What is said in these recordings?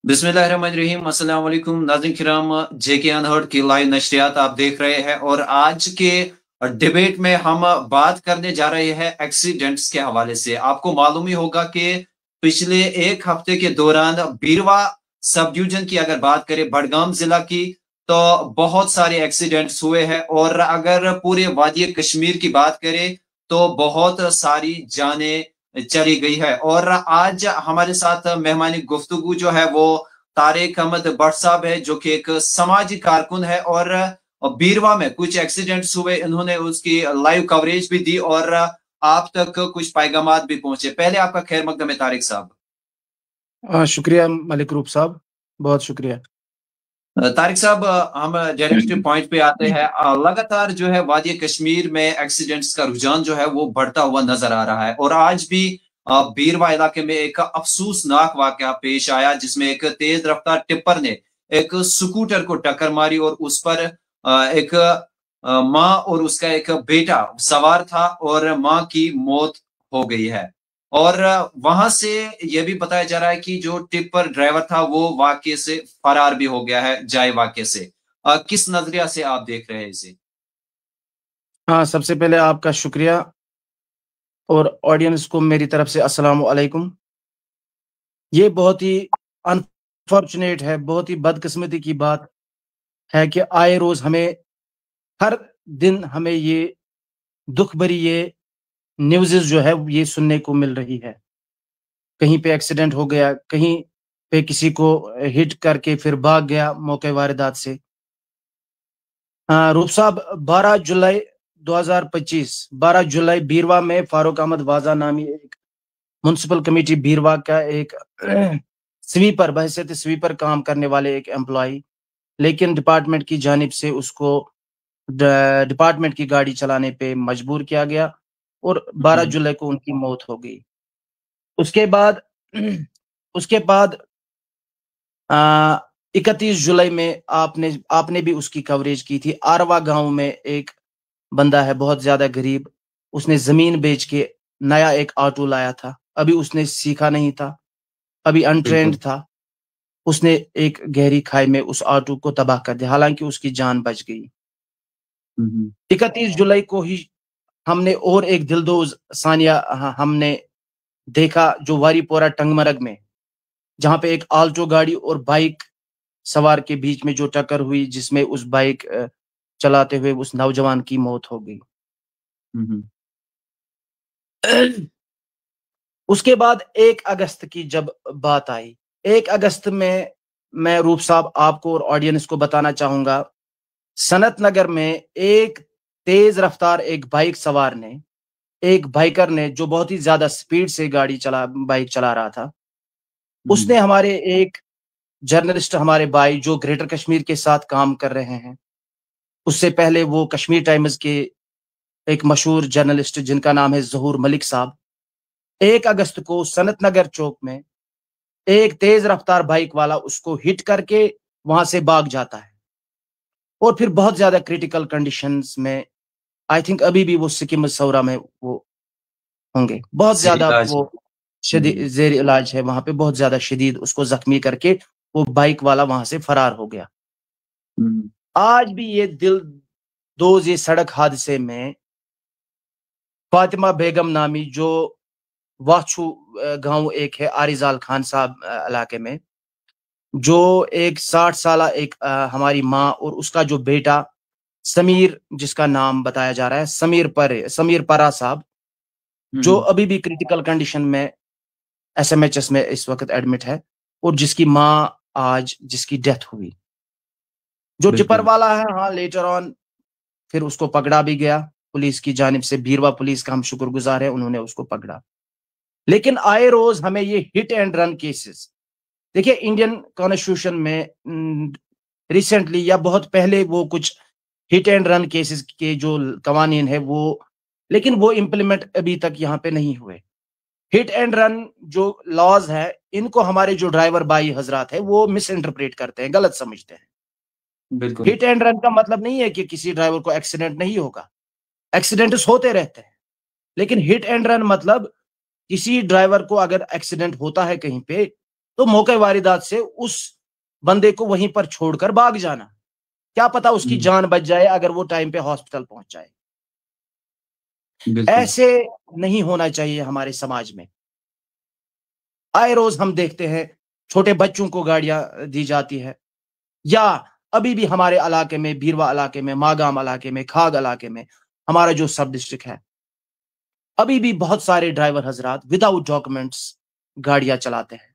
बिस्मिल्लाहिर्रहमानिर्रहीम। अस्सलाम वालेकुम नाज़रीन किराम, जेके अनहर्ड की लाइव नशरियात आप देख रहे हैं और आज के डिबेट में हम बात करने जा रहे हैं एक्सीडेंट्स के हवाले से। आपको मालूम ही होगा कि पिछले एक हफ्ते के दौरान बीरवा सब डिवीजन की अगर बात करें, बडगाम जिला की, तो बहुत सारे एक्सीडेंट्स हुए हैं और अगर पूरे वादी कश्मीर की बात करें तो बहुत सारी जानें चली गई है। और आज हमारे साथ मेहमानी गुफ्तगू जो है वो तारिक अहमद भट्ट साहब है, जो कि एक समाजी कारकुन है और बीरवा में कुछ एक्सीडेंट्स हुए, इन्होंने उसकी लाइव कवरेज भी दी और आप तक कुछ पैगामात भी पहुंचे। पहले आपका खैर मकदम है तारिक साहब। शुक्रिया मलिक रूप साहब, बहुत शुक्रिया। तारिक साहब, हम डायरेक्ट पॉइंट पे आते हैं। लगातार जो है वादी कश्मीर में एक्सीडेंट्स का रुझान जो है वो बढ़ता हुआ नजर आ रहा है और आज भी बीरवा इलाके में एक अफसोसनाक वाकया पेश आया, जिसमें एक तेज रफ्तार टिप्पर ने एक स्कूटर को टक्कर मारी और उस पर एक माँ और उसका एक बेटा सवार था और माँ की मौत हो गई है। और वहां से यह भी बताया जा रहा है कि जो टिप्पर ड्राइवर था वो वाकये से फरार भी हो गया है, जाए वाकये से। किस नजरिया से आप देख रहे हैं इसे? हाँ, सबसे पहले आपका शुक्रिया और ऑडियंस को मेरी तरफ से अस्सलाम वालेकुम। ये बहुत ही अनफॉर्चुनेट है, बहुत ही बदकिस्मती की बात है कि आए रोज हर दिन हमें ये दुख भरी ये न्यूज़ जो है ये सुनने को मिल रही है। कहीं पे एक्सीडेंट हो गया, कहीं पे किसी को हिट करके फिर भाग गया मौके वारदात से। रूप साहब, 12 जुलाई 2025 12 जुलाई बीरवा में फारूक अहमद वाजा नामी एक म्युनिसिपल कमेटी बीरवा का एक स्वीपर बहैसियत स्वीपर काम करने वाले एक एम्प्लॉय, लेकिन डिपार्टमेंट की जानिब से उसको डिपार्टमेंट की गाड़ी चलाने पे मजबूर किया गया और 12 जुलाई को उनकी मौत हो गई। उसके बाद उसके बाद 31 जुलाई में आपने भी उसकी कवरेज की थी। आरवा गांव में एक बंदा है बहुत ज्यादा गरीब, उसने जमीन बेच के नया एक ऑटो लाया था। अभी उसने सीखा नहीं था, अभी अनट्रेंड बिल्कुल। था। उसने एक गहरी खाई में उस ऑटो को तबाह कर दिया, हालांकि उसकी जान बच गई। 31 जुलाई को ही हमने और एक दिलदोज सानिया हमने देखा, जो वारीपोरा टंगमरग में, जहां पे एक आल्टो गाड़ी और बाइक सवार के बीच में जो टक्कर हुई, जिसमें उस बाइक चलाते हुए उस नौजवान की मौत हो गई। उसके बाद 1 अगस्त की जब बात आई, 1 अगस्त में मैं रूप साहब आपको और ऑडियंस को बताना चाहूंगा, सनत नगर में एक तेज रफ्तार एक बाइक सवार ने, एक बाइकर ने जो बहुत ही ज्यादा स्पीड से बाइक चला रहा था, उसने हमारे एक जर्नलिस्ट, हमारे भाई जो ग्रेटर कश्मीर के साथ काम कर रहे हैं, उससे पहले वो कश्मीर टाइम्स के एक मशहूर जर्नलिस्ट जिनका नाम है जहूर मलिक साहब, 1 अगस्त को सनत नगर चौक में एक तेज रफ्तार बाइक वाला उसको हिट करके वहां से भाग जाता है और फिर बहुत ज्यादा क्रिटिकल कंडीशंस में, आई थिंक अभी भी वो सिक्किम सौरा में वो होंगे, बहुत सही ज्यादा इलाज। वो जेर इलाज है वहां पे, बहुत ज्यादा शदीद उसको जख्मी करके वो बाइक वाला वहां से फरार हो गया। आज भी ये दिल दोज ये सड़क हादसे में फातिमा बेगम नामी, जो वाछू गांव एक है आरिजाल खान साहब इलाके में, जो एक 60 साल एक हमारी माँ और उसका जो बेटा समीर, जिसका नाम बताया जा रहा है समीर परा साहब, जो अभी भी क्रिटिकल कंडीशन में एसएमएचएस में इस वक्त एडमिट है, और जिसकी माँ आज जिसकी डेथ हुई। जो टिपर बिल्कुल। वाला है, हाँ, लेटर ऑन फिर उसको पकड़ा भी गया पुलिस की जानिब से। बीरवा पुलिस का हम शुक्रगुजार है, उन्होंने उसको पकड़ा। लेकिन आए रोज हमें ये हिट एंड रन केसेस, देखिए इंडियन कॉन्स्टिट्यूशन में रिसेंटली या बहुत पहले वो कुछ हिट एंड रन केसेस के जो कवानीन है वो, लेकिन वो इम्प्लीमेंट अभी तक यहाँ पे नहीं हुए। हिट एंड रन जो लॉज है, इनको हमारे जो ड्राइवर भाई हजरात है वो मिस इंटरप्रेट करते हैं, गलत समझते हैं। बिल्कुल। हिट एंड रन का मतलब नहीं है कि किसी ड्राइवर को एक्सीडेंट नहीं होगा, एक्सीडेंट्स होते रहते हैं। लेकिन हिट एंड रन मतलब किसी ड्राइवर को अगर एक्सीडेंट होता है कहीं पे, तो मौके वारदात से उस बंदे को वहीं पर छोड़कर भाग जाना, क्या पता उसकी जान बच जाए अगर वो टाइम पे हॉस्पिटल पहुंच जाए। बिल्कुल। ऐसे नहीं होना चाहिए हमारे समाज में। आए रोज हम देखते हैं छोटे बच्चों को गाड़ियां दी जाती है, या अभी भी हमारे इलाके में, बीरवा इलाके में, मागाम इलाके में, खाग इलाके में, हमारा जो सब डिस्ट्रिक्ट है, अभी भी बहुत सारे ड्राइवर हजरात विदाउट डॉक्यूमेंट्स गाड़ियां चलाते हैं।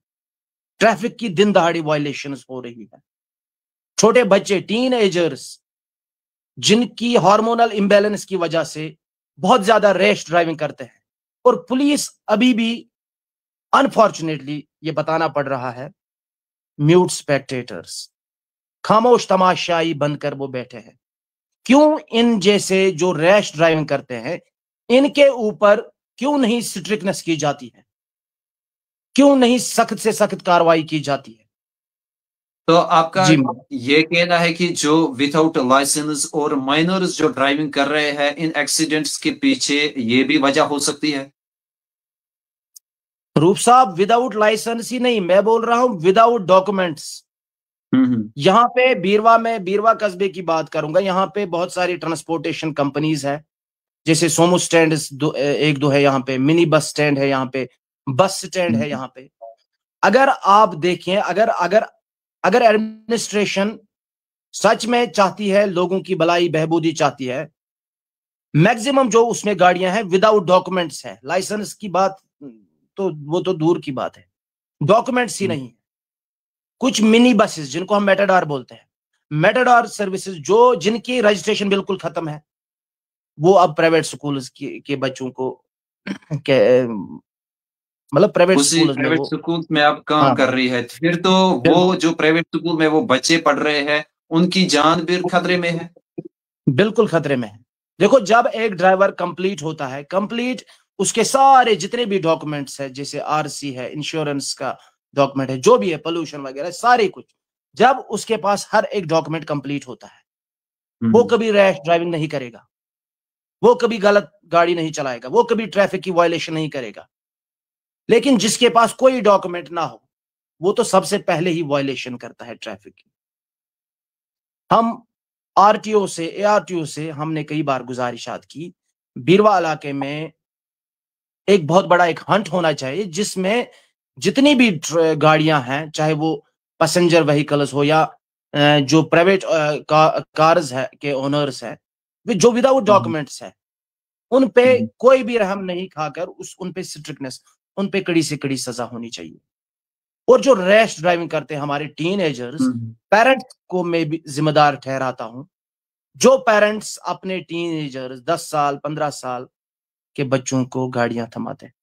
ट्रैफिक की दिन दहाड़ी वायलेशंस हो रही है। छोटे बच्चे, टीन एजर्स, जिनकी हार्मोनल इम्बैलेंस की वजह से बहुत ज्यादा रैश ड्राइविंग करते हैं, और पुलिस अभी भी अनफॉर्चुनेटली ये बताना पड़ रहा है, म्यूट स्पेक्टेटर्स, खामोश तमाशाई बनकर वो बैठे हैं। क्यों इन जैसे जो रैश ड्राइविंग करते हैं, इनके ऊपर क्यों नहीं स्ट्रिक्टनेस की जाती है? क्यों नहीं सख्त से सख्त कार्रवाई की जाती है? तो आपका जी ये कहना है कि जो विदाउट लाइसेंस और माइनर्स जो ड्राइविंग कर रहे हैं, इन एक्सीडेंट्स के पीछे ये भी वजह हो सकती है? रूप साहब, विदाउट लाइसेंस ही नहीं, मैं बोल रहा हूं विदाउट डॉक्यूमेंट्स। यहाँ पे बीरवा में, बीरवा कस्बे की बात करूंगा, यहाँ पे बहुत सारी ट्रांसपोर्टेशन कंपनीज है, जैसे सोमो स्टैंड एक दो है यहाँ पे, मिनी बस स्टैंड है यहाँ पे, बस स्टैंड है यहाँ पे। अगर आप देखें, अगर अगर अगर एडमिनिस्ट्रेशन सच में चाहती है, लोगों की भलाई बहबूदी चाहती है, मैक्सिमम जो उसमें गाड़ियां हैं विदाउट डॉक्यूमेंट्स है। लाइसेंस की बात तो वो तो दूर की बात है, डॉक्यूमेंट्स ही नहीं है। कुछ मिनी बसेस जिनको हम मेटाडोर बोलते हैं, मेटाडोर सर्विसेज जो जिनकी रजिस्ट्रेशन बिल्कुल खत्म है, वो अब प्राइवेट स्कूल्स के बच्चों को मतलब प्राइवेट उसी स्कूल्स में प्राइवेट वो, स्कूल में आप काम हाँ कर रही है, फिर तो वो बिल्कुल जो प्राइवेट स्कूल में वो बच्चे पढ़ रहे हैं, उनकी जान भी खतरे में है। बिल्कुल खतरे में है। देखो, जब एक ड्राइवर कंप्लीट होता है, कंप्लीट उसके सारे जितने भी डॉक्यूमेंट्स है, जैसे आरसी है, इंश्योरेंस का डॉक्यूमेंट है, जो भी है, पोल्यूशन वगैरह सारे कुछ, जब उसके पास हर एक डॉक्यूमेंट कंप्लीट होता है, वो कभी रैश ड्राइविंग नहीं करेगा, वो कभी गलत गाड़ी नहीं चलाएगा, वो कभी ट्रैफिक की वायलेशन नहीं करेगा। लेकिन जिसके पास कोई डॉक्यूमेंट ना हो, वो तो सबसे पहले ही वायलेशन करता है ट्रैफिक की। हम आरटीओ से, एआरटीओ से हमने कई बार गुजारिशात की, बीरवा इलाके में एक बहुत बड़ा एक हंट होना चाहिए, जिसमें जितनी भी गाड़ियां हैं, चाहे वो पैसेंजर व्हीकल्स हो या जो प्राइवेट कार्स है के ओनर्स है, वे जो विदाउट डॉक्यूमेंट्स है, उन पे कोई भी रहम नहीं खाकर उन पे स्ट्रिक्टनेस, उन पे कड़ी से कड़ी सजा होनी चाहिए। और जो रैश ड्राइविंग करते हैं हमारे टीनेजर्स, पेरेंट्स को मैं भी जिम्मेदार ठहराता हूं। जो पेरेंट्स अपने टीनेजर्स 10 साल 15 साल के बच्चों को गाड़ियां थमाते हैं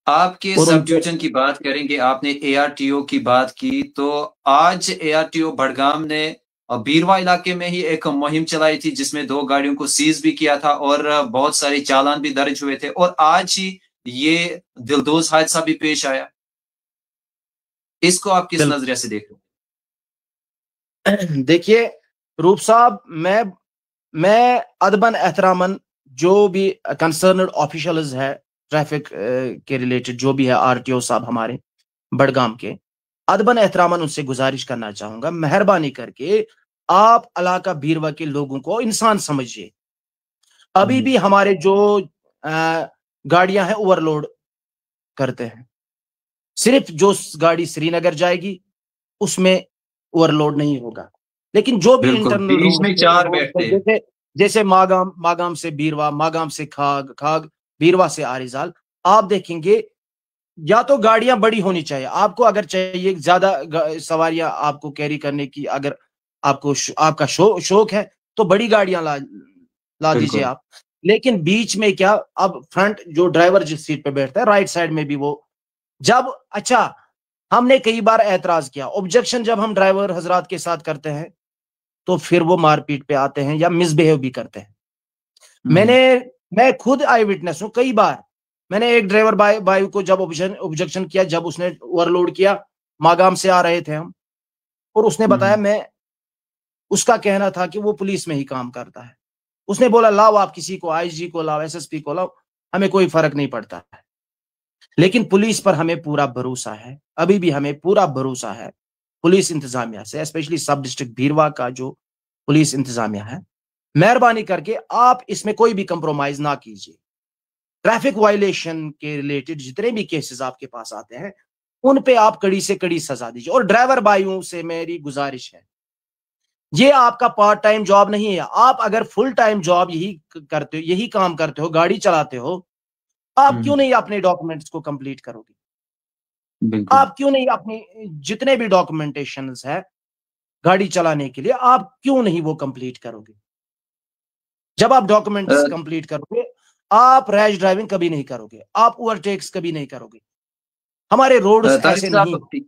आपके और सब उनको, डिवीजन की बात करेंगे, आपने एआरटीओ की बात की, तो आज एआरटीओ बड़गाम ने बीरवा इलाके में ही एक मुहिम चलाई थी, जिसमें 2 गाड़ियों को सीज भी किया था और बहुत सारे चालान भी दर्ज हुए थे, और आज ही ये दिलदोज हादसा भी पेश आया। इसको आप किस नजरिए से देख रहे हो? देखिए रूप साहब, मैं अदबन एहतरामन जो भी कंसर्नड ऑफिशियल्स है ट्रैफिक के रिलेटेड, जो भी है आरटीओ साहब हमारे बड़गाम के, अदबन एहतरामन उनसे गुजारिश करना चाहूंगा, मेहरबानी करके आप इलाका बीरवा के लोगों को इंसान समझिए। अभी भी हमारे जो गाड़ियां हैं ओवरलोड करते हैं, सिर्फ जो गाड़ी श्रीनगर जाएगी उसमें ओवरलोड नहीं होगा, लेकिन जो भी बिल्कुल, इंटरनल बीच रोड में 4 बैठते हैं। जैसे जैसे मागाम से बीरवा, मागाम से खाग, खाग बीरवा से आरिजाल, आप देखेंगे या तो गाड़ियां बड़ी होनी चाहिए। आपको अगर चाहिए ज्यादा सवारियां आपको कैरी करने की, अगर आपको आपका शौक है, तो बड़ी गाड़ियां ला दीजिए बिल्कुल। आप। लेकिन बीच में क्या, अब फ्रंट जो ड्राइवर जिस सीट पे बैठता है, राइट साइड में भी वो, जब अच्छा, हमने कई बार एतराज किया, ऑब्जेक्शन जब हम ड्राइवर हजरात के साथ करते हैं, तो फिर वो मारपीट पे आते हैं या मिसबिहेव भी करते हैं। मैं खुद आई विटनेस हूं, कई बार मैंने एक ड्राइवर भाई को जब ऑब्जेक्शन किया, जब उसने ओवरलोड किया, मागाम से आ रहे थे हम, और उसने बताया, मैं उसका कहना था कि वो पुलिस में ही काम करता है। उसने बोला लाओ आप किसी को, आईजी को लाओ, एसएसपी को लाओ, हमें कोई फर्क नहीं पड़ता है। लेकिन पुलिस पर हमें पूरा भरोसा है, अभी भी हमें पूरा भरोसा है पुलिस इंतजामिया से, स्पेशली सब डिस्ट्रिक्ट भीरवा का जो पुलिस इंतजामिया है। मेहरबानी करके आप इसमें कोई भी कंप्रोमाइज ना कीजिए। ट्रैफिक वायलेशन के रिलेटेड जितने भी केसेस आपके पास आते हैं, उन पे आप कड़ी से कड़ी सजा दीजिए। और ड्राइवर भाइयों से मेरी गुजारिश है, ये आपका पार्ट टाइम जॉब नहीं है। आप अगर फुल टाइम जॉब यही करते हो, यही काम करते हो, गाड़ी चलाते हो, आप क्यों नहीं अपने डॉक्यूमेंट्स को कंप्लीट करोगे? बिल्कुल। आप क्यों नहीं अपनी जितने भी डॉक्यूमेंटेशन है गाड़ी चलाने के लिए, आप क्यों नहीं वो कंप्लीट करोगे? जब आप डॉक्यूमेंट्स कंप्लीट करोगे, आप रैश ड्राइविंग कभी नहीं करोगे, आप ओवरटेक्स कभी नहीं करोगे। हमारे रोड्स तारिक ऐसे नहीं। साहब,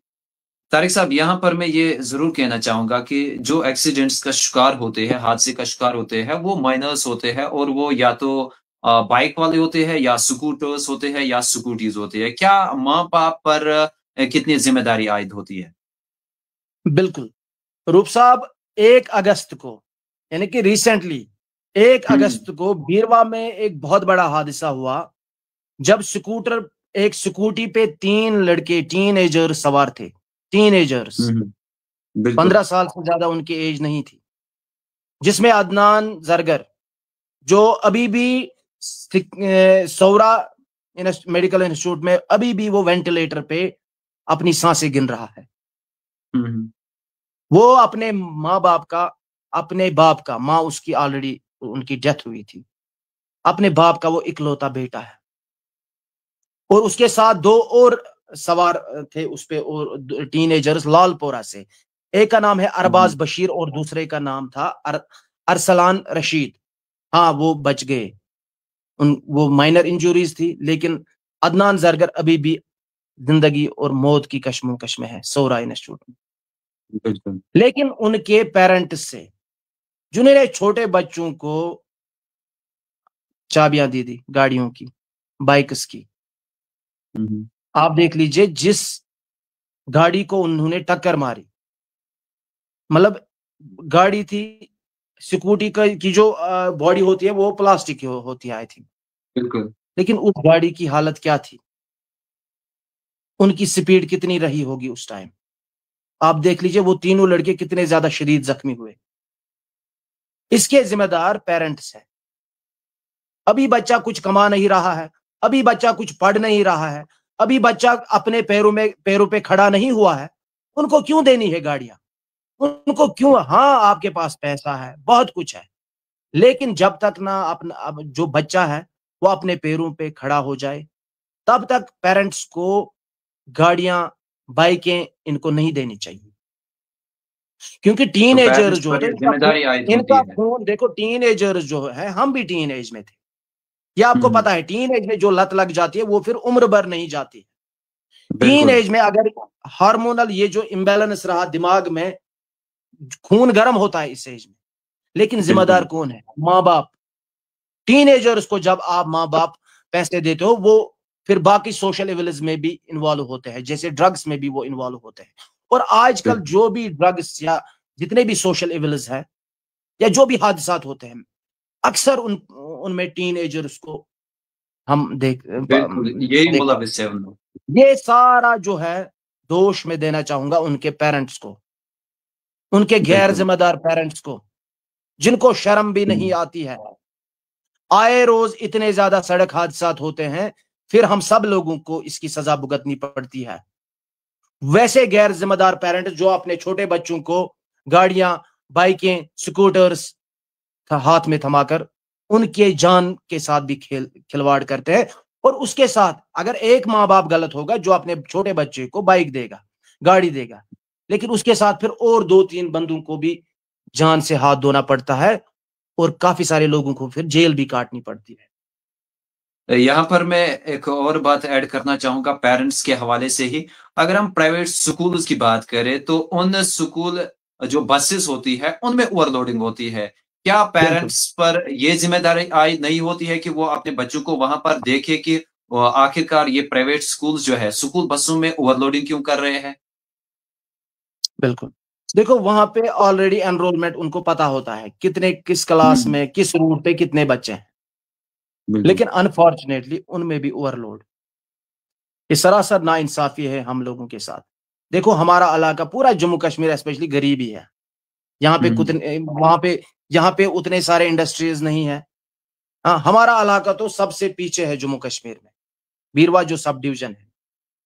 तारिक साहब, यहाँ पर मैं ये ज़रूर कहना चाहूँगा कि जो एक्सीडेंट्स का शिकार होते हैं, हादसे का शिकार होते हैं, वो माइनर्स होते हैं और वो या तो बाइक वाले होते हैं या स्कूटर्स होते हैं या स्कूटीज़ होती है। क्या माँ-बाप पर कितनी ज़िम्मेदारी आयद होती है? बिल्कुल। रूप साहब, 1 अगस्त को, यानी कि रिसेंटली 1 हुँ, अगस्त को बीरवा में एक बहुत बड़ा हादसा हुआ, जब एक स्कूटी पे 3 लड़के टीनेजर सवार थे। टीनेजर्स, हुँ, हुँ। बिल्कुल। 15 साल से ज्यादा उनकी एज नहीं थी, जिसमें अदनान जरगर, जो अभी भी सौरा मेडिकल इंस्टीट्यूट में अभी भी वो वेंटिलेटर पे अपनी सांसें गिन रहा है। हुँ, हुँ। वो अपने बाप का, माँ उसकी ऑलरेडी उनकी डेथ हुई थी, अपने बाप का वो इकलौता बेटा है। और उसके साथ 2 और सवार थे उस पे, और टीनेजर्स लालपोरा से। एक का नाम है हुँ, अरबाज हुँ। बशीर और दूसरे का नाम था अरसलान रशीद। हाँ, वो बच गए। वो माइनर इंजुरीज थी, लेकिन अदनान जरगर अभी भी जिंदगी और मौत की कश्मोकश में है सौरा इंस्टीट्यूट में। बिल्कुल। लेकिन उनके पेरेंट्स से, जिन्होंने छोटे बच्चों को चाबियां दी थी गाड़ियों की, बाइक्स की, हुँ, हुँ। आप देख लीजिए जिस गाड़ी को उन्होंने टक्कर मारी, मतलब गाड़ी थी, स्कूटी का की जो बॉडी होती है वो प्लास्टिक की होती है आई थिंक, बिल्कुल। लेकिन उस गाड़ी की हालत क्या थी, उनकी स्पीड कितनी रही होगी उस टाइम। आप देख लीजिए वो तीनों लड़के कितने ज्यादा शदीद जख्मी हुए। इसके जिम्मेदार पेरेंट्स हैं। अभी बच्चा कुछ कमा नहीं रहा है, अभी बच्चा कुछ पढ़ नहीं रहा है, अभी बच्चा अपने पैरों पे खड़ा नहीं हुआ है, उनको क्यों देनी है गाड़ियां? उनको क्यों? हाँ, आपके पास पैसा है, बहुत कुछ है, लेकिन जब तक ना अपना अब जो बच्चा है वो अपने पैरों पे खड़ा हो जाए, तब तक पेरेंट्स को गाड़ियां, बाइकें इनको नहीं देनी चाहिए। क्योंकि तो टीनेजर पेरेंट्स जो पर होते ये हैं, ज़िम्मेदारी आयद होती इनका है। खून देखो, टीनेजर जो है, हम भी टीन एज में थे। ये हुँ, आपको हुँ। पता है, टीन एज में जो लत लग जाती है वो फिर उम्र भर नहीं जाती। टीन बिल्कुल, एज में अगर हार्मोनल ये जो इम्बैलेंस रहा दिमाग में, खून गर्म होता है इस एज में। लेकिन जिम्मेदार बिल्कुल। कौन है? माँ बाप। टीनेजर्स को जब आप माँ बाप पैसे देते हो, वो फिर बाकी सोशल एविल्स में भी इन्वॉल्व होते हैं, जैसे ड्रग्स में भी वो इन्वॉल्व होते हैं। और आजकल बिल्कुल। जो भी ड्रग्स या जितने भी सोशल एविल्स है या जो भी हादसा होते हैं, अक्सर उनमें टीनेजर्स को हम बिल्कुल, यही देखते मुलविस है उनमें। हैं। ये सारा जो है दोष मैं देना चाहूंगा उनके पेरेंट्स को, उनके गैर बिल्कुल। जिम्मेदार पेरेंट्स को, जिनको शर्म भी नहीं हुँ। आती है। आए रोज इतने ज्यादा सड़क हादसा होते हैं, फिर हम सब लोगों को इसकी सजा भुगतनी पड़ती है। वैसे गैर जिम्मेदार पेरेंट्स जो अपने छोटे बच्चों को गाड़ियां, बाइकें, स्कूटर्स हाथ में थमाकर उनके जान के साथ भी खिलवाड़ करते हैं। और उसके साथ अगर एक माँ बाप गलत होगा जो अपने छोटे बच्चे को बाइक देगा, गाड़ी देगा, लेकिन उसके साथ फिर और 2-3 बंदों को भी जान से हाथ धोना पड़ता है, और काफी सारे लोगों को फिर जेल भी काटनी पड़ती है। यहाँ पर मैं एक और बात ऐड करना चाहूँगा पेरेंट्स के हवाले से ही। अगर हम प्राइवेट स्कूल्स की बात करें, तो उन स्कूल जो बसेस होती है, उनमें ओवरलोडिंग होती है। क्या बिल्कुल। पेरेंट्स पर ये ज़िम्मेदारी आयद नहीं होती है कि वो अपने बच्चों को वहाँ पर देखें कि आखिरकार ये प्राइवेट स्कूल्स जो है, स्कूल बसों में ओवरलोडिंग क्यों कर रहे हैं? बिल्कुल। देखो, वहां पे ऑलरेडी एनरोलमेंट उनको पता होता है, कितने किस क्लास हुँ, में किस रूट पे कितने बच्चे हैं, बिल्कुल। लेकिन अनफॉर्चुनेटली उनमें भी ओवरलोड। ये सरासर नाइंसाफी है हम लोगों के साथ। देखो हमारा इलाका पूरा जम्मू कश्मीर स्पेशली गरीब ही है। यहाँ पे यहाँ पे उतने सारे इंडस्ट्रीज नहीं है। हाँ, हमारा इलाका तो सबसे पीछे है जम्मू कश्मीर में। बीरवा जो सब डिवीजन है,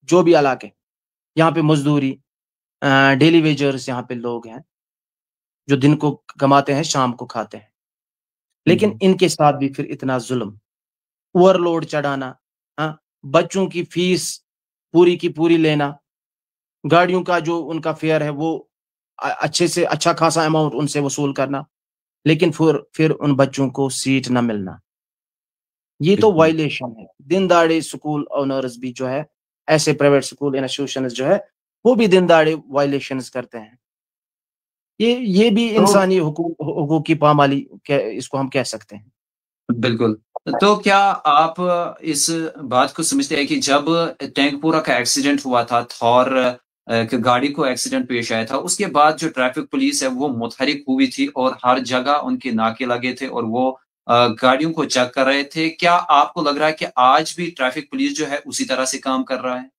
जो भी इलाके, यहाँ पे मजदूरी, डेली वेजर्स यहाँ पे लोग हैं जो दिन को कमाते हैं, शाम को खाते हैं। लेकिन इनके साथ भी फिर इतना जुल्म, ओवरलोड चढ़ाना, हाँ, बच्चों की फीस पूरी की पूरी लेना, गाड़ियों का जो उनका फेयर है वो अच्छे से अच्छा खासा अमाउंट उनसे वसूल करना, लेकिन फिर उन बच्चों को सीट ना मिलना। ये तो वायलेशन है। दिन दाड़े स्कूल ओनर्स भी जो है, ऐसे प्राइवेट स्कूल इंस्टीट्यूशन जो है, वो भी दिन दाड़े वायलेशंस करते हैं। ये भी इंसानी हुकूक की पामाली इसको हम कह सकते हैं। बिल्कुल। तो क्या आप इस बात को समझते हैं कि जब टैंकपुरा का एक्सीडेंट हुआ था, थॉर गाड़ी को एक्सीडेंट पेश आया था, उसके बाद जो ट्रैफिक पुलिस है वो मुतहरिक हुई थी और हर जगह उनके नाके लगे थे और वो गाड़ियों को चेक कर रहे थे। क्या आपको लग रहा है कि आज भी ट्रैफिक पुलिस जो है उसी तरह से काम कर रहा है?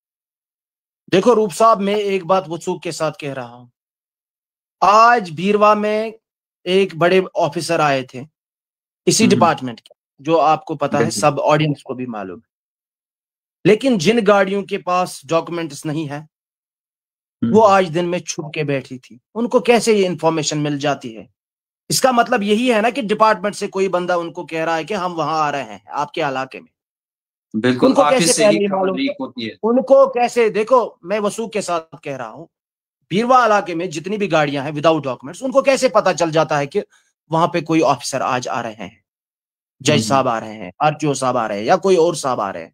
देखो रूप साहब, मैं एक बात वसूख के साथ कह रहा हूं। आज बीरवा में एक बड़े ऑफिसर आए थे इसी डिपार्टमेंट के, जो आपको पता है, सब ऑडियंस को भी मालूम है। लेकिन जिन गाड़ियों के पास डॉक्यूमेंट्स नहीं है, वो आज दिन में छुप के बैठी थी। उनको कैसे ये इंफॉर्मेशन मिल जाती है? इसका मतलब यही है ना कि डिपार्टमेंट से कोई बंदा उनको कह रहा है कि हम वहां आ रहे हैं आपके इलाके में। बिल्कुल, उनको कैसे ऑफिस से ही पहले खबर मालूम? लीक होती है। उनको कैसे? देखो, मैं वसूख के साथ कह रहा हूं, बीरवा इलाके में जितनी भी गाड़ियां हैं विदाउट डॉक्यूमेंट्स, उनको कैसे पता चल जाता है कि वहां पे कोई ऑफिसर आज आ रहे हैं, जज साहब आ रहे हैं, आरटीओ साहब आ रहे हैं, या कोई और साहब आ रहे हैं?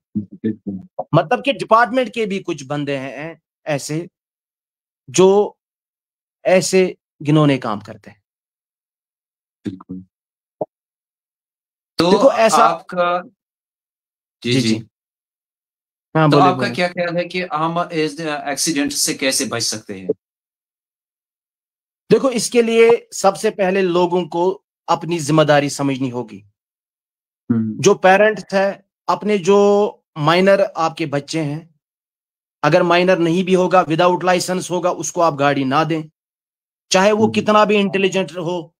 मतलब कि डिपार्टमेंट के भी कुछ बंदे हैं ऐसे जो ऐसे घिनौने काम करते हैं। बिल्कुल। तो देखो ऐसा आपका जी जी जी जी, हाँ तो बोले आपका बोले। क्या ख्याल है कि हम इस एक्सीडेंट से कैसे बच सकते हैं? देखो, इसके लिए सबसे पहले लोगों को अपनी जिम्मेदारी समझनी होगी। जो पेरेंट्स है, अपने जो माइनर आपके बच्चे हैं, अगर माइनर नहीं भी होगा, विदाउट लाइसेंस होगा, उसको आप गाड़ी ना दें। चाहे वो कितना भी इंटेलिजेंट हो,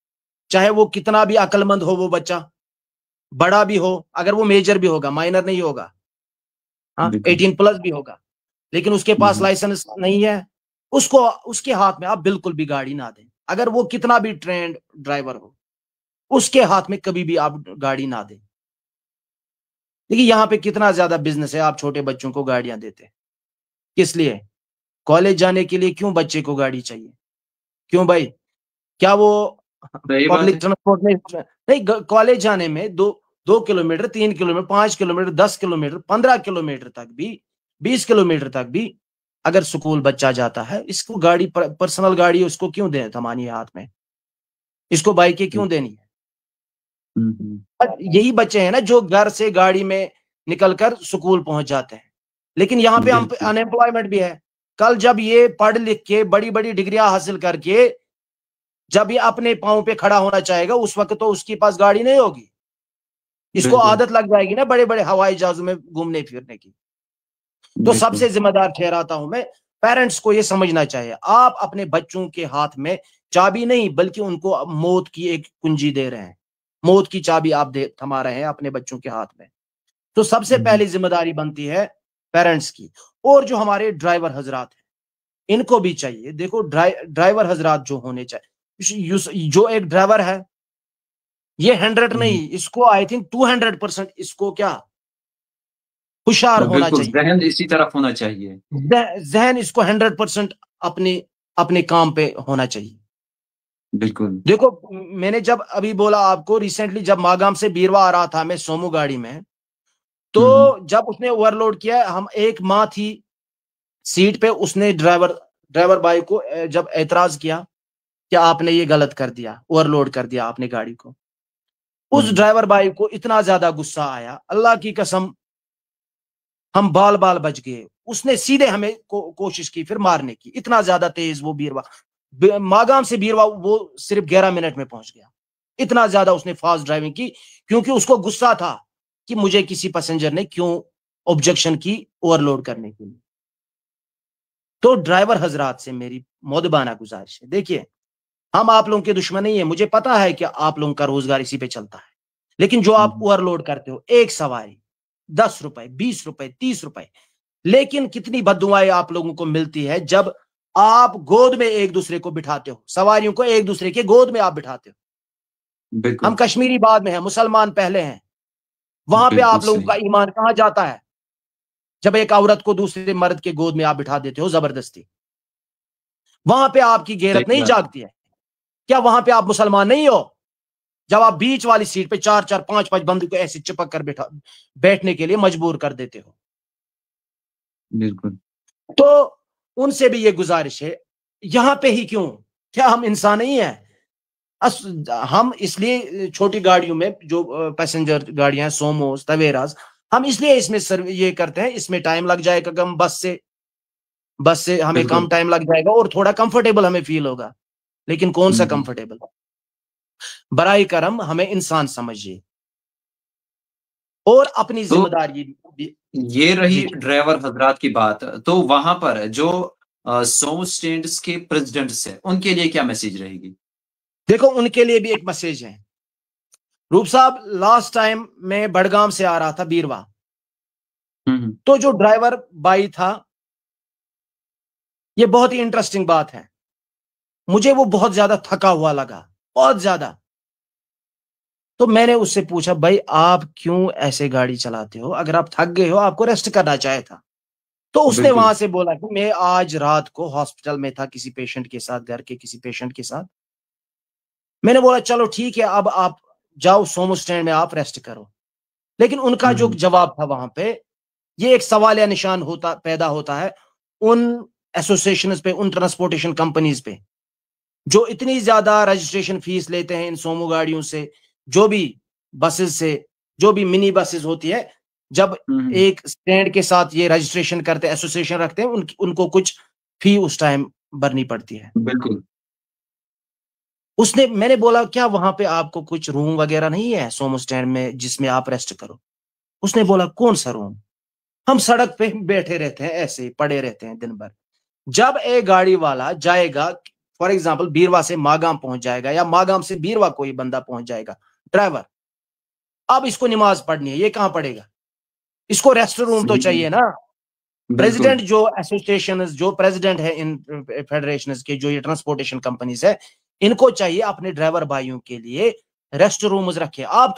चाहे वो कितना भी अक्लमंद हो, वो बच्चा बड़ा भी हो, अगर वो मेजर भी होगा, माइनर नहीं होगा, हाँ 18+ भी होगा, लेकिन उसके पास लाइसेंस नहीं है, उसको उसके हाथ में आप बिल्कुल भी गाड़ी ना दें। अगर वो कितना भी ट्रेंड ड्राइवर हो, उसके हाथ में कभी भी आप गाड़ी ना दें। देखिए यहाँ पे कितना ज्यादा बिजनेस है, आप छोटे बच्चों को गाड़ियां देते हैं किस लिए? कॉलेज जाने के लिए क्यों बच्चे को गाड़ी चाहिए? क्यों भाई? क्या वो सही बात पब्लिक है। ट्रांसपोर्ट में नहीं? कॉलेज जाने में 2 kilometre, 3 kilometre, 5 kilometre, 10 kilometre, 15 kilometre तक भी, 20 किलोमीटर तक भी अगर स्कूल बच्चा जाता है, इसको गाड़ी, पर्सनल गाड़ी उसको क्यों दे थमानी हाथ में? इसको बाइकें क्यों देनी है? यही बच्चे हैं ना जो घर से गाड़ी में निकलकर स्कूल पहुंच जाते हैं। लेकिन यहाँ पे अनएम्प्लॉयमेंट भी है। कल जब ये पढ़ लिख के बड़ी बड़ी डिग्रियां हासिल करके जब ये अपने पांव पे खड़ा होना चाहेगा, उस वक्त तो उसके पास गाड़ी नहीं होगी। इसको आदत लग जाएगी ना बड़े बड़े हवाई जहाजों में घूमने फिरने की। तो सबसे जिम्मेदार ठहराता हूं मैं, पेरेंट्स को यह समझना चाहिए, आप अपने बच्चों के हाथ में चाबी नहीं, बल्कि उनको मौत की एक कुंजी दे रहे हैं। मौत की चाबी आप थमा रहे हैं अपने बच्चों के हाथ में। तो सबसे पहली जिम्मेदारी बनती है पेरेंट्स की। और जो हमारे ड्राइवर हजरात हैं, इनको भी चाहिए। देखो ड्राइवर हजरात जो होने चाहिए, जो एक ड्राइवर है, ये 100 नहीं, इसको आई थिंक 200% इसको क्या होशियार होना बिल्कुल, चाहिए। जहन इसी तरफ होना चाहिए। जहन इसको 100% अपने अपने काम पे होना चाहिए। बिल्कुल। देखो, मैंने जब अभी बोला आपको, रिसेंटली जब मागाम से बीरवा आ रहा था मैं सोमू गाड़ी में, तो जब उसने ओवरलोड किया, हम एक माँ थी सीट पे, उसने ड्राइवर भाई को जब एतराज किया कि आपने ये गलत कर दिया, ओवरलोड कर दिया आपने गाड़ी को, उस ड्राइवर भाई को इतना ज्यादा गुस्सा आया, अल्लाह की कसम हम बाल बाल बच गए। उसने सीधे हमें कोशिश की फिर मारने की, इतना ज्यादा तेज वो बीरवा, मागाम से बीरवा वो सिर्फ 11 मिनट में पहुंच गया। इतना ज्यादा उसने फास्ट ड्राइविंग की, क्योंकि उसको गुस्सा था कि मुझे किसी पैसेंजर ने क्यों ऑब्जेक्शन की ओवरलोड करने के लिए। तो ड्राइवर हजरात से मेरी मोदबाना गुजारिश है, देखिए हम आप लोगों के दुश्मन नहीं है, मुझे पता है कि आप लोगों का रोजगार इसी पे चलता है, लेकिन जो आप ओवरलोड करते हो, एक सवारी 10 रुपए, 20 रुपए, 30 रुपए, लेकिन कितनी बददुआएं आप लोगों को मिलती है जब आप गोद में एक दूसरे को बिठाते हो, सवारियों को एक दूसरे के गोद में आप बिठाते हो। हम बिल्कुल कश्मीरी बाद में हैं, मुसलमान पहले हैं, वहां पे बिल्कुल आप लोगों सही। का ईमान कहां जाता है जब एक औरत को दूसरे मर्द के गोद में आप बिठा देते हो जबरदस्ती? वहां पे आपकी गैरत सही नहीं बात। जागती है क्या? वहां पे आप मुसलमान नहीं हो जब आप बीच वाली सीट पे चार चार पांच पांच बंदू को ऐसे चिपक कर बैठने के लिए मजबूर कर देते हो? बिल्कुल तो उनसे भी ये गुजारिश है, यहां पे ही क्यों, क्या हम इंसान नहीं है? हम इसलिए छोटी गाड़ियों में जो पैसेंजर गाड़ियां, सोमोस, तवेरास, हम इसलिए इसमें ये करते हैं, इसमें टाइम लग जाएगा कम, बस से हमें कम बिल्कुल। टाइम लग जाएगा और थोड़ा कंफर्टेबल हमें फील होगा, लेकिन कौन सा हम्म। कंफर्टेबल? बराए करम हमें इंसान समझिए और अपनी तो जिम्मेदारी भी। ये जी रही जी, ड्राइवर हजरात की बात। तो वहां पर जो सोम स्टैंड्स के प्रेसिडेंट्स हैं, उनके लिए क्या मैसेज रहेगी? देखो उनके लिए भी एक मैसेज है। रूप साहब, लास्ट टाइम मैं बड़गाम से आ रहा था बीरवा, हम्म। तो जो ड्राइवर भाई था, ये बहुत ही इंटरेस्टिंग बात है, मुझे वो बहुत ज्यादा थका हुआ लगा, बहुत ज्यादा। तो मैंने उससे पूछा, भाई आप क्यों ऐसे गाड़ी चलाते हो? अगर आप थक गए हो, आपको रेस्ट करना चाहिए था। तो उसने बिल्कुल। वहां से बोला कि मैं आज रात को हॉस्पिटल में था किसी पेशेंट के साथ, घर के किसी पेशेंट के साथ। मैंने बोला चलो ठीक है, अब आप जाओ सोमो स्टैंड में, आप रेस्ट करो। लेकिन उनका जो हम्म। जवाब था वहां पे, ये एक सवाल या निशान पैदा होता है उन एसोसिएशन पे, उन ट्रांसपोर्टेशन कंपनीज पे, जो इतनी ज्यादा रजिस्ट्रेशन फीस लेते हैं इन सोमो गाड़ियों से, जो भी बसेस से, जो भी मिनी बसेस होती है, जब हम्म। एक स्टैंड के साथ ये रजिस्ट्रेशन करते, एसोसिएशन रखते हैं, उनको कुछ फी उस टाइम भरनी पड़ती है। बिल्कुल। मैंने बोला क्या वहां पे आपको कुछ रूम वगैरह नहीं है सोमो स्टैंड में जिसमें आप रेस्ट करो? उसने बोला कौन सा रूम, हम सड़क पे बैठे रहते हैं, ऐसे ही पड़े रहते हैं दिन भर। जब एक गाड़ी वाला जाएगा, फॉर एग्जाम्पल बीरवा से मागाम पहुंच जाएगा, या मागाम से बीरवा कोई बंदा पहुंच जाएगा, ड्राइवर, अब इसको नमाज पढ़नी है, ये कहां पड़ेगा? इसको रेस्ट रूम तो सही चाहिए बात। ना। बिल्कुल प्रेसिडेंट जो एसोसिएशन, जो प्रेसिडेंट है इन फेडरेशन के, जो ये ट्रांसपोर्टेशन कंपनीज है, इनको चाहिए अपने ड्राइवर भाइयों के लिए रेस्ट रूम्स रखे। आप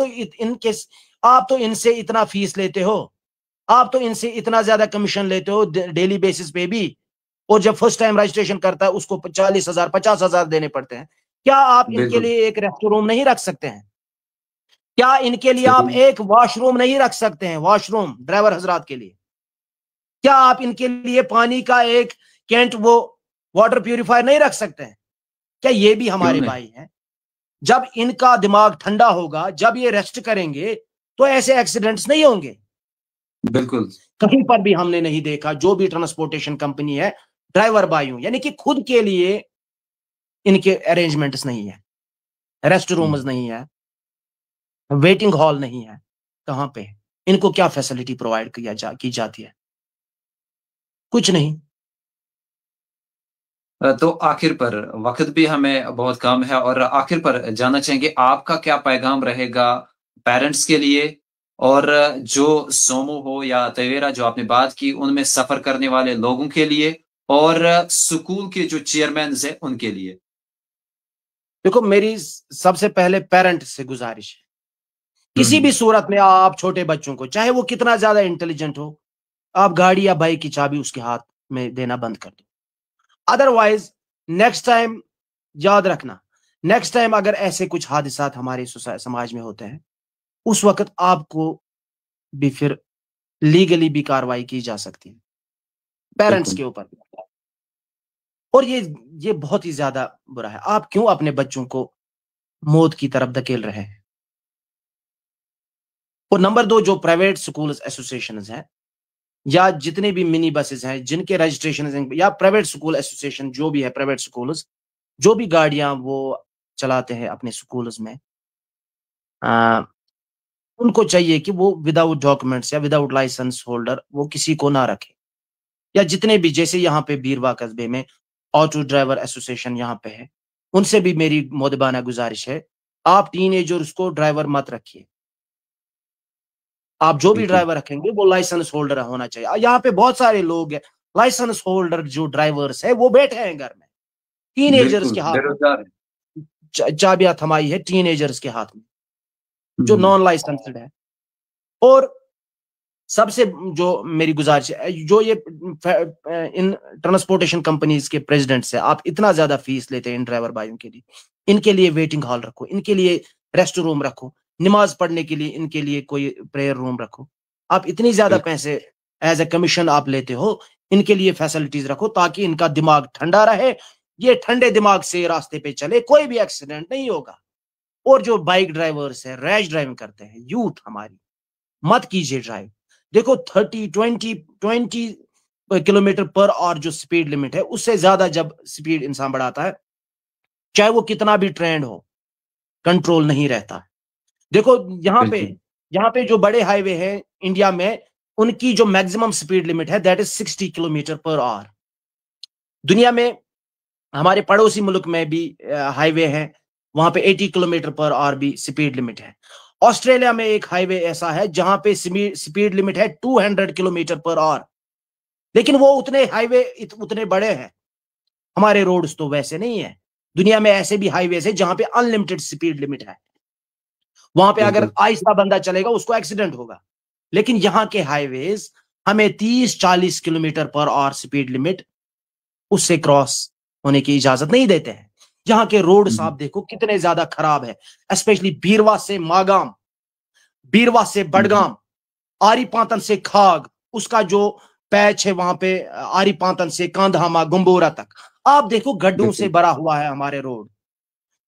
तो इनसे इतना फीस लेते हो, आप तो इनसे इतना ज्यादा कमीशन लेते हो डेली बेसिस पे भी, और जब फर्स्ट टाइम रजिस्ट्रेशन करता है उसको 40,000, 50,000 देने पड़ते हैं। क्या आप इनके बिल्कुल। लिए एक रेस्ट रूम नहीं रख सकते हैं? क्या इनके लिए आप सही। एक वॉशरूम नहीं रख सकते हैं, वॉशरूम ड्राइवर हजरात के लिए? क्या आप इनके लिए पानी का एक कैंट, वो वाटर प्यूरिफायर नहीं रख सकते हैं? क्या ये भी क्यों हमारे नहीं? भाई हैं? जब इनका दिमाग ठंडा होगा, जब ये रेस्ट करेंगे, तो ऐसे एक्सीडेंट्स नहीं होंगे। बिल्कुल। कहीं पर भी हमने नहीं देखा, जो भी ट्रांसपोर्टेशन कंपनी है, ड्राइवर भाइयों यानी कि खुद के लिए इनके अरेंजमेंट्स नहीं है, रेस्ट रूम्स नहीं है, वेटिंग हॉल नहीं है। कहां पे इनको क्या फैसिलिटी प्रोवाइड की जाती है? कुछ नहीं। तो आखिर पर वक्त भी हमें बहुत कम है, और आखिर पर जानना चाहेंगे आपका क्या पैगाम रहेगा पेरेंट्स के लिए, और जो सोमो हो या तवेरा जो आपने बात की उनमें सफर करने वाले लोगों के लिए, और स्कूल के जो चेयरमैन हैं उनके लिए? देखो मेरी सबसे पहले पेरेंट से गुजारिश है, किसी हम्म। भी सूरत में आप छोटे बच्चों को, चाहे वो कितना ज्यादा इंटेलिजेंट हो, आप गाड़ी या बाइक की चाबी उसके हाथ में देना बंद कर दो। अदरवाइज नेक्स्ट टाइम याद रखना, नेक्स्ट टाइम अगर ऐसे कुछ हादसात हमारे समाज में होते हैं, उस वक्त आपको भी फिर लीगली भी कार्रवाई की जा सकती है पेरेंट्स बिल्कुल। के ऊपर। और ये बहुत ही ज्यादा बुरा है। आप क्यों अपने बच्चों को मौत की तरफ धकेल रहे हैं? और नंबर दो, जो प्राइवेट स्कूल एसोसिएशन हैं, या जितने भी मिनी बसेस हैं जिनके रजिस्ट्रेशन, या प्राइवेट स्कूल एसोसिएशन जो भी है, प्राइवेट स्कूल्स जो भी गाड़ियां वो चलाते हैं अपने स्कूल्स में, उनको चाहिए कि वो विदाउट डॉक्यूमेंट्स या विदाउट लाइसेंस होल्डर वो किसी को ना रखे, या जितने भी, जैसे यहाँ पे बीरवा कस्बे में ऑटो ड्राइवर एसोसिएशन यहाँ पे है, उनसे भी मेरी मोदबाना गुजारिश है, आप टीनेजर्स को ड्राइवर मत रखिए। आप जो भी बिल्कुल ड्राइवर रखेंगे वो लाइसेंस होल्डर होना चाहिए। यहाँ पे बहुत सारे लोग हैं लाइसेंस होल्डर जो ड्राइवर्स है, वो बैठे हैं घर में, टीनेजर्स बिल्कुल के हाथ में बेरोजगार चाबियां थमाई है, टीनेजर्स के हाथ में, जो है। नॉन लाइसेंस्ड है। और सबसे जो मेरी गुजारिश है, जो ये इन ट्रांसपोर्टेशन कंपनीज के प्रेसिडेंट से आप इतना ज्यादा फीस लेते हैं इन ड्राइवर भाइयों के लिए, इनके लिए वेटिंग हॉल रखो, इनके लिए रेस्ट रूम रखो, नमाज पढ़ने के लिए इनके लिए कोई प्रेयर रूम रखो। आप इतनी ज्यादा बिल्कुल पैसे एज ए कमीशन आप लेते हो, इनके लिए फैसिलिटीज रखो ताकि इनका दिमाग ठंडा रहे, ये ठंडे दिमाग से रास्ते पे चले, कोई भी एक्सीडेंट नहीं होगा। और जो बाइक ड्राइवर्स है, रैश ड्राइविंग करते हैं, यूथ हमारी, मत कीजिए ड्राइव। देखो 20 किलोमीटर पर आवर जो स्पीड लिमिट है, उससे ज्यादा जब स्पीड इंसान बढ़ाता है, चाहे वो कितना भी ट्रेंड हो, कंट्रोल नहीं रहता। देखो बिल्कुल यहाँ पे जो बड़े हाईवे हैं इंडिया में, उनकी जो मैक्सिमम स्पीड लिमिट है that is 60 kilometre per hour. दुनिया में हमारे पड़ोसी मुल्क में भी हाईवे है, वहां पे 80 किलोमीटर पर आवर भी स्पीड लिमिट है। ऑस्ट्रेलिया में एक हाईवे ऐसा है जहां पे स्पीड लिमिट है 200 किलोमीटर पर आवर, लेकिन वो उतने हाईवे उतने बड़े हैं। हमारे रोड्स तो वैसे नहीं है। दुनिया में ऐसे भी हाईवे है जहां पे अनलिमिटेड स्पीड लिमिट है, वहां पे अगर बिल्कुल आहिस्ता बंदा चलेगा उसको एक्सीडेंट होगा। लेकिन यहाँ के हाईवेज हमें 30-40 kilometre per hour speed limit, उससे क्रॉस होने की इजाजत नहीं देते हैं। यहाँ के रोड्स आप देखो कितने ज्यादा खराब है, स्पेशली बीरवा से मागाम, बीरवा से बडगाम, आरी पातन से खाग, उसका जो पैच है वहां पे आरी पातन से कांधामा गुम्बोरा तक, आप देखो गड्ढों से बिल्कुल भरा हुआ है हमारे रोड।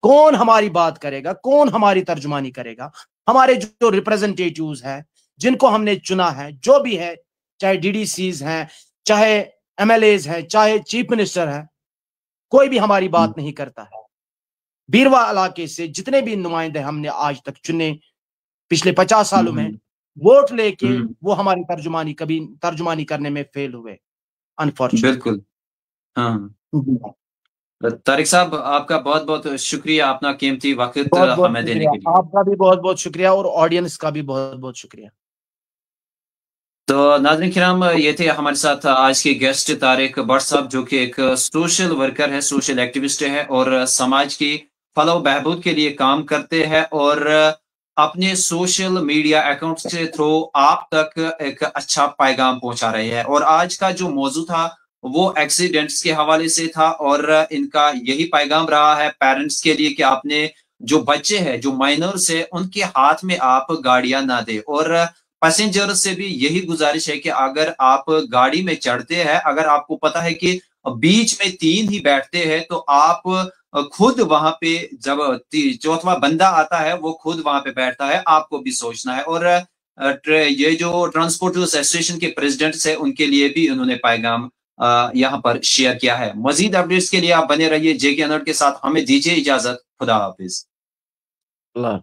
कौन हमारी बात करेगा, कौन हमारी तर्जुमानी करेगा? हमारे जो रिप्रेजेंटेटिव्स हैं, जिनको हमने चुना है, जो भी है, चाहे डीडीसीज हैं, चाहे एमएलएज हैं, चाहे चीफ मिनिस्टर है, कोई भी हमारी बात नहीं करता है। बीरवा इलाके से जितने भी नुमाइंदे हमने आज तक चुने पिछले 50 सालों में, वोट लेके वो हमारी तर्जुमानी करने में फेल हुए, अनफॉर्चुनेटली। बिल्कुल हाँ तारिक साहब आपका बहुत बहुत शुक्रिया अपना कीमती वक्त बहुत बहुत हमें देने शुक्रिया, के लिए। आपका भी बहुत बहुत शुक्रिया, और ऑडियंस का भी बहुत बहुत शुक्रिया। तो नाज़रीन किराम, ये थे हमारे साथ आज के गेस्ट तारिक भट्ट साहब, जो कि एक सोशल वर्कर है, सोशल एक्टिविस्ट है और समाज की फलाह बहबूद के लिए काम करते हैं और अपने सोशल मीडिया अकाउंट्स के थ्रू आप तक एक अच्छा पैगाम पहुंचा रहे हैं। और आज का जो मौजू था वो एक्सीडेंट्स के हवाले से था और इनका यही पैगाम रहा है पेरेंट्स के लिए कि आपने जो बच्चे हैं, जो माइनर्स है, उनके हाथ में आप गाड़ियां ना दे। और पैसेंजर से भी यही गुजारिश है कि अगर आप गाड़ी में चढ़ते हैं, अगर आपको पता है कि बीच में 3 ही बैठते हैं, तो आप खुद वहां पे जब चौथा बंदा आता है वो खुद वहां पे बैठता है, आपको भी सोचना है। और ये जो ट्रांसपोर्टर्स एसोसिएशन के प्रेसिडेंट्स है, उनके लिए भी उन्होंने पैगाम यहाँ पर शेयर किया है। मजीद अपडेट्स के लिए आप बने रहिए जेके अनर्ट के साथ। हमें दीजिए इजाजत। खुदा हाफिज। अल्लाह।